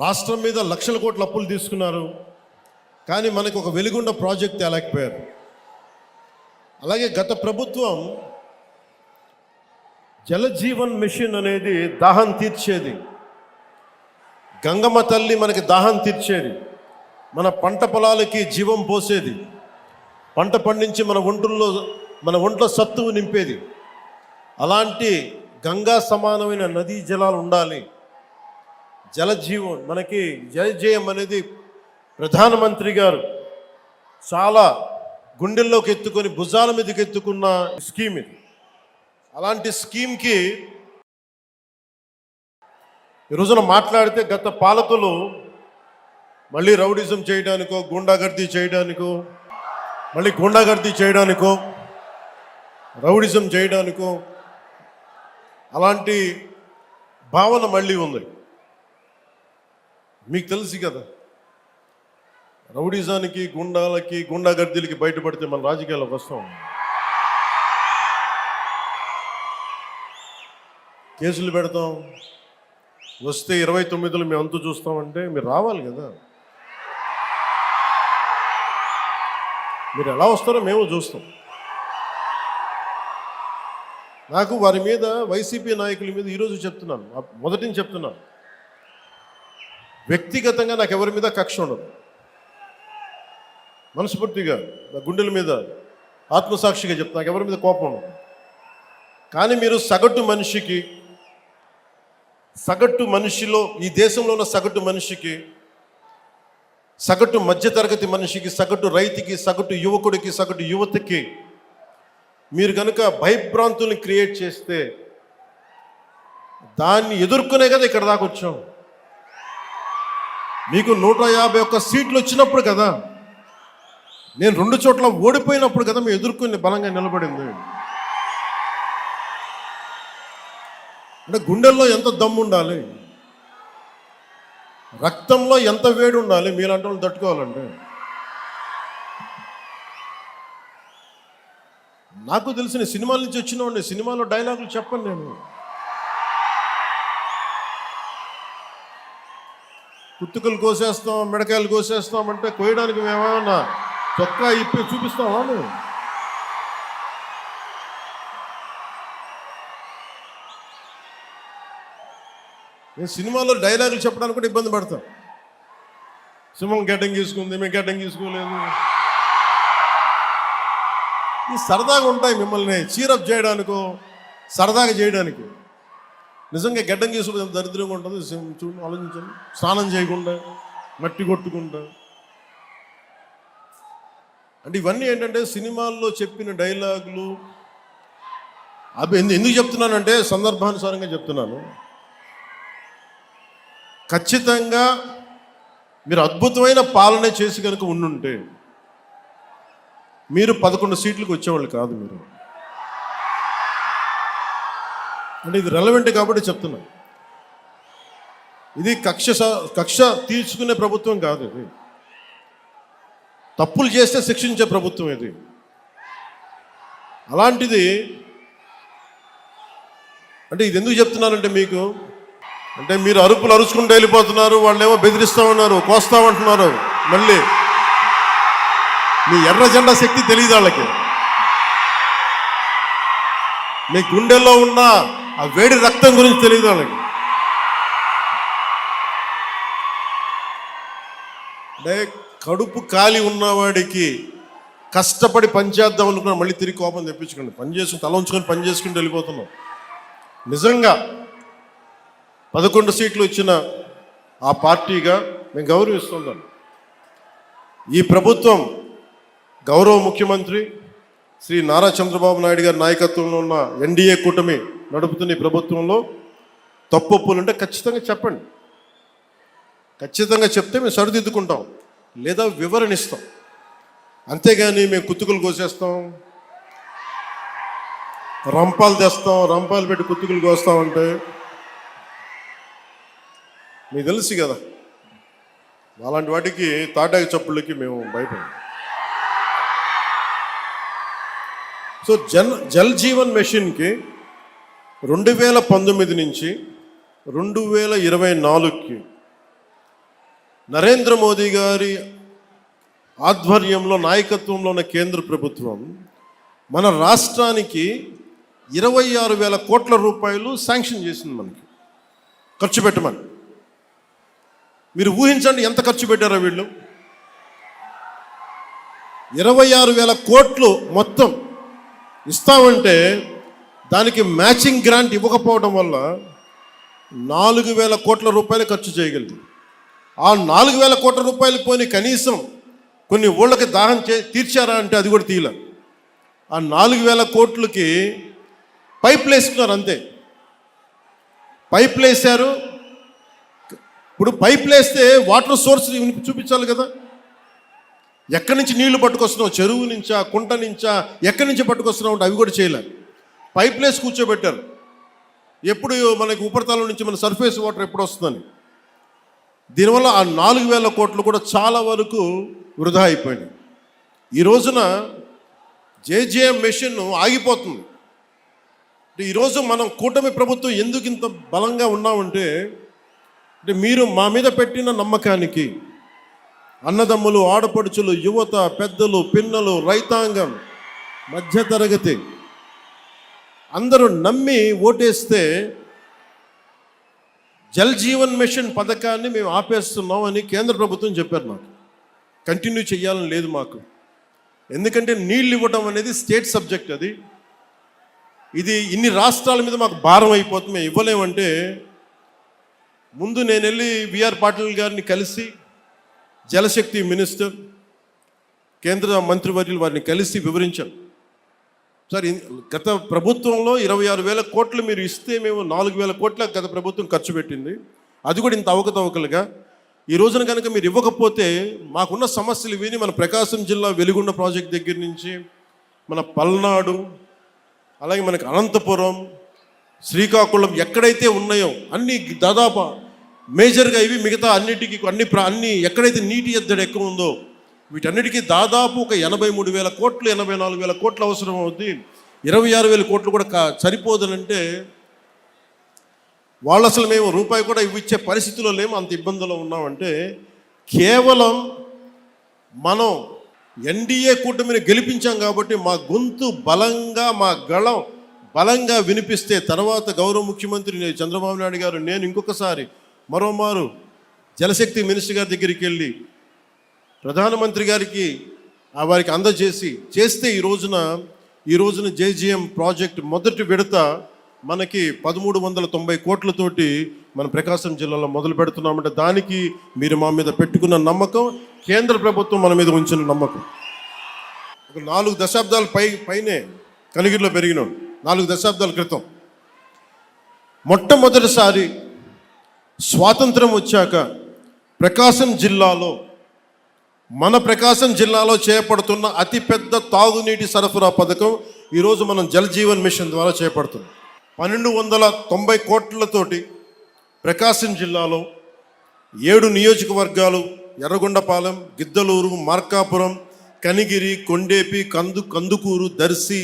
రాష్ట్రం మీద లక్షల కోట్ల అప్పులు తీసుకున్నారు, కానీ మనకు ఒక వెలుగుండ ప్రాజెక్ట్ తేలేకపోయారు. అలాగే గత ప్రభుత్వం జలజీవన్ మిషన్ అనేది దాహం తీర్చేది, గంగమ్మ తల్లి మనకి దాహం తీర్చేది, మన పంట పొలాలకి జీవం పోసేది, పంట పండించి మన ఒంట్లో సత్తువు నింపేది. అలాంటి గంగా సమానమైన నదీ జలాలు ఉండాలి. జలజీవన్ మనకి జలజయం అనేది ప్రధానమంత్రి గారు చాలా గుండెల్లోకి ఎత్తుకొని భుజాల మీదకి ఎత్తుకున్న స్కీమ్ ఇది. అలాంటి స్కీమ్కి ఈ రోజున మాట్లాడితే గత పాలకులు మళ్ళీ రౌడిజం చేయడానికో గూండాగర్దీ చేయడానికో రౌడిజం చేయడానికో అలాంటి భావన మళ్ళీ ఉంది. మీకు తెలుసు కదా, రౌడిజానికి గుండాగర్దీలకి బయటపడితే మన రాజకీయాలకు వస్తాం, కేసులు పెడతాం, వస్తే 29లో మేము అంతు చూస్తామంటే మీరు రావాలి కదా. మీరు ఎలా వస్తారో మేము చూస్తాం. నాకు వారి మీద, వైసీపీ నాయకుల మీద ఈరోజు చెప్తున్నాను, మొదటి నుంచి చెప్తున్నాను, వ్యక్తిగతంగా నాకు ఎవరి మీద కక్ష ఉండదు. మనస్ఫూర్తిగా నా గుండెల మీద ఆత్మసాక్షిగా చెప్తా, నాకు ఎవరి మీద కోపం ఉండదు. కానీ మీరు సగటు మనిషిలో, ఈ దేశంలో ఉన్న సగటు మనిషికి, సగటు మధ్యతరగతి మనిషికి, సగటు రైతుకి, సగటు యువకుడికి, సగటు యువతకి మీరు కనుక భయభ్రాంతుల్ని క్రియేట్ చేస్తే దాన్ని ఎదుర్కొనే కదా ఇక్కడ దాకా వచ్చాం. మీకు 151 సీట్లు వచ్చినప్పుడు కదా, నేను 2 చోట్ల ఓడిపోయినప్పుడు కదా మేము ఎదుర్కొని బలంగా నిలబడింది. అంటే గుండెల్లో ఎంత దమ్ము ఉండాలి, రక్తంలో ఎంత వేడి ఉండాలి మీలాంటి వాళ్ళు తట్టుకోవాలంటే. నాకు తెలిసిన సినిమాల నుంచి వచ్చినవాడిని, సినిమాలో డైలాగులు చెప్పను నేను. కుత్తుకలు కోసేస్తాం, మిడకాయలు కోసేస్తాం అంటే కోయడానికి మేమేమన్నా చొక్కా ఇప్పి చూపిస్తామా? నేను సినిమాలో డైలాగులు చెప్పడానికి కూడా ఇబ్బంది పడతాం. సింహం గడ్డం గీసుకుంది, మేము గడ్డం గీసుకోలేదు. ఈ సరదాగా ఉంటాయి, మిమ్మల్ని చీరప్ చేయడానికో సరదాగా చేయడానికి. నిజంగా గడ్డం గీసుకుంటే దరిద్రంగా ఉంటుంది. చూడు, ఆలోచించండి, స్నానం చేయకుండా మట్టి కొట్టుకుంటా. అంటే ఇవన్నీ ఏంటంటే సినిమాల్లో చెప్పిన డైలాగులు. అవి ఎందుకు చెప్తున్నానంటే సందర్భానుసారంగా చెప్తున్నాను. ఖచ్చితంగా మీరు అద్భుతమైన పాలన చేసి కనుక ఉండుంటే మీరు 11 సీట్లకు వచ్చేవాళ్ళు కాదు. మీరు అంటే ఇది రెలవెంట్ కాబట్టి చెప్తున్నా. ఇది కక్ష తీర్చుకునే ప్రభుత్వం కాదు. ఇది తప్పులు చేస్తే శిక్షించే ప్రభుత్వం ఇది. అలాంటిది అంటే ఇది ఎందుకు చెప్తున్నానంటే మీకు, అంటే మీరు అరుపులు అరుచుకుంటూ వెళ్ళిపోతున్నారు, వాళ్ళేమో బెదిరిస్తామన్నారు, కోస్తామంటున్నారు. మళ్ళీ మీ ఎర్ర జెండా శక్తి తెలియదు వాళ్ళకి. మీ గుండెల్లో ఉన్న ఆ వేడి రక్తం గురించి తెలియదు వాళ్ళకి. అంటే కడుపు కాలి ఉన్నవాడికి కష్టపడి పనిచేద్దాం అనుకున్నా మళ్ళీ తిరిగి కోపం తెప్పించుకోండి. పని చేసుకుని తల ఉంచుకొని పని చేసుకుంటూ వెళ్ళిపోతున్నాం. నిజంగా 11 సీట్లు ఇచ్చిన ఆ పార్టీగా మేము గౌరవిస్తున్నాం. ఈ ప్రభుత్వం గౌరవ ముఖ్యమంత్రి శ్రీ నారా చంద్రబాబు నాయుడు గారి నాయకత్వంలో ఉన్న ఎన్డీఏ కూటమి నడుపుతున్న ఈ ప్రభుత్వంలో తప్పులుంటే ఖచ్చితంగా చెప్పండి. ఖచ్చితంగా చెప్తే మేము సరిదిద్దుకుంటాం, లేదా వివరణ ఇస్తాం. అంతేగాని మేము కుత్తుకులు కోసేస్తాం, రంపాలు తెస్తాం, రంపాలు పెట్టి కుత్తుకులు కోస్తామంటే మీకు తెలుసు కదా, అలాంటి వాటికి తాటాకి చప్పుళ్ళకి మేము భయపడం. సో జల్ జీవన్ మిషన్కి 2019 నుంచి 2024కి నరేంద్ర మోదీ గారి ఆధ్వర్యంలో నాయకత్వంలో ఉన్న కేంద్ర ప్రభుత్వం మన రాష్ట్రానికి 26,000 కోట్ల రూపాయలు శాంక్షన్ చేసింది, మనకి ఖర్చు పెట్టమని. మీరు ఊహించండి ఎంత ఖర్చు పెట్టారో వీళ్ళు. 26,000 కోట్లు మొత్తం ఇస్తామంటే దానికి మ్యాచింగ్ గ్రాంట్ ఇవ్వకపోవడం వల్ల 4,000 కోట్ల రూపాయలు ఖర్చు చేయగలిగింది. ఆ 4,000 కోట్ల రూపాయలు పోని కనీసం కొన్ని ఊళ్ళకి దాహం తీర్చారా అంటే అది కూడా తీయలే. ఆ 4,000 కోట్లకి పైపులు వేసుకున్నారు అంతే. పైపులు వేసారు. ఇప్పుడు పైపులు వేస్తే వాటర్ సోర్స్ చూపించాలి కదా. ఎక్కడి నుంచి నీళ్లు పట్టుకొస్తున్నావు, చెరువు నుంచా, కుంట నుంచా, ఎక్కడి నుంచి పట్టుకొస్తున్నావు అంటే అవి కూడా చేయలేదు. పైపులు వేసి కూర్చోబెట్టారు. ఎప్పుడు మనకి ఉపరితలం నుంచి మన సర్ఫేస్ వాటర్ ఎప్పుడు వస్తుందని. దీనివల్ల ఆ 4,000 కోట్లు కూడా చాలా వరకు వృధా అయిపోయింది. ఈ రోజున జేజేఎం మెషిన్ ఆగిపోతుంది. ఈరోజు మనం కూటమి ప్రభుత్వం ఎందుకు ఇంత బలంగా ఉన్నామంటే మీరు మా మీద పెట్టిన నమ్మకానికి అన్నదమ్ములు, ఆడపడుచులు, యువత, పెద్దలు, పిన్నలు, రైతాంగం, మధ్యతరగతి అందరూ నమ్మి ఓటేస్తే జల్ జీవన్ మిషన్ పథకాన్ని మేము ఆపేస్తున్నాం అని కేంద్ర ప్రభుత్వం చెప్పారు. నాకు కంటిన్యూ చేయాలని లేదు మాకు. ఎందుకంటే నీళ్ళు ఇవ్వడం అనేది స్టేట్ సబ్జెక్ట్. ఇది ఇన్ని రాష్ట్రాల మీద మాకు భారం అయిపోతుంది, మేము ఇవ్వలేమంటే ముందు నేను వెళ్ళి బిఆర్ పాటిల్ గారిని కలిసి, జలశక్తి మినిస్టర్, కేంద్ర మంత్రివర్యులు వారిని కలిసి వివరించాను. సార్, గత ప్రభుత్వంలో 26,000 కోట్లు మీరు ఇస్తే మేము 4,000 కోట్ల గత ప్రభుత్వం ఖర్చు పెట్టింది. అది కూడా ఇంత అవకతవకలుగా. ఈ రోజున కనుక మీరు ఇవ్వకపోతే మాకున్న సమస్యలు విని మన ప్రకాశం జిల్లా వెలుగొండ ప్రాజెక్ట్ దగ్గర నుంచి మన పల్నాడు, అలాగే మనకి అనంతపురం, శ్రీకాకుళం ఎక్కడైతే ఉన్నాయో అన్ని దాదాపు మేజర్గా ఇవి, మిగతా అన్నిటికీ అన్ని ఎక్కడైతే నీటి ఎద్దడి ఎక్కువ ఉందో వీటన్నిటికీ దాదాపు ఒక 83,000 కోట్లు, 84,000 కోట్లు అవసరం అవుద్ది. 26,000 కోట్లు కూడా సరిపోదనంటే వాళ్ళు అసలు మేము రూపాయి కూడా ఇచ్చే పరిస్థితిలో లేము, అంత ఇబ్బందులో ఉన్నామంటే కేవలం మనం ఎన్డీఏ కూటమిని గెలిపించాం కాబట్టి మా గొంతు బలంగా, మా గళం బలంగా వినిపిస్తే తర్వాత గౌరవ ముఖ్యమంత్రి చంద్రబాబు నాయుడు గారు, నేను ఇంకొకసారి మరోమారు జలశక్తి మినిస్టర్ గారి దగ్గరికి వెళ్ళి ప్రధానమంత్రి గారికి వారికి చేస్తే ఈ రోజున జేజీఎం ప్రాజెక్ట్ మొదటి విడత మనకి 1,390 కోట్లతోటి మన ప్రకాశం జిల్లాలో మొదలు పెడుతున్నామంటే దానికి మీరు మా మీద పెట్టుకున్న నమ్మకం, కేంద్ర ప్రభుత్వం మన మీద ఉంచిన నమ్మకం. ఒక 4 దశాబ్దాల పైనే కలిగిరిలో పెరిగినాడు. 4 దశాబ్దాల క్రితం మొట్టమొదటిసారి స్వాతంత్రం వచ్చాక మన ప్రకాశం జిల్లాలో చేపడుతున్న అతిపెద్ద తాగునీటి సరఫరా పథకం ఈరోజు మనం జల్ జీవన్ మిషన్ ద్వారా చేపడుతున్నాం. 1,290 కోట్లతోటి ప్రకాశం జిల్లాలో 7 నియోజకవర్గాలు, ఎర్రగొండపాలెం, గిద్దలూరు, మార్కాపురం, కనిగిరి, కొండేపి, కందుకూరు, దర్శి,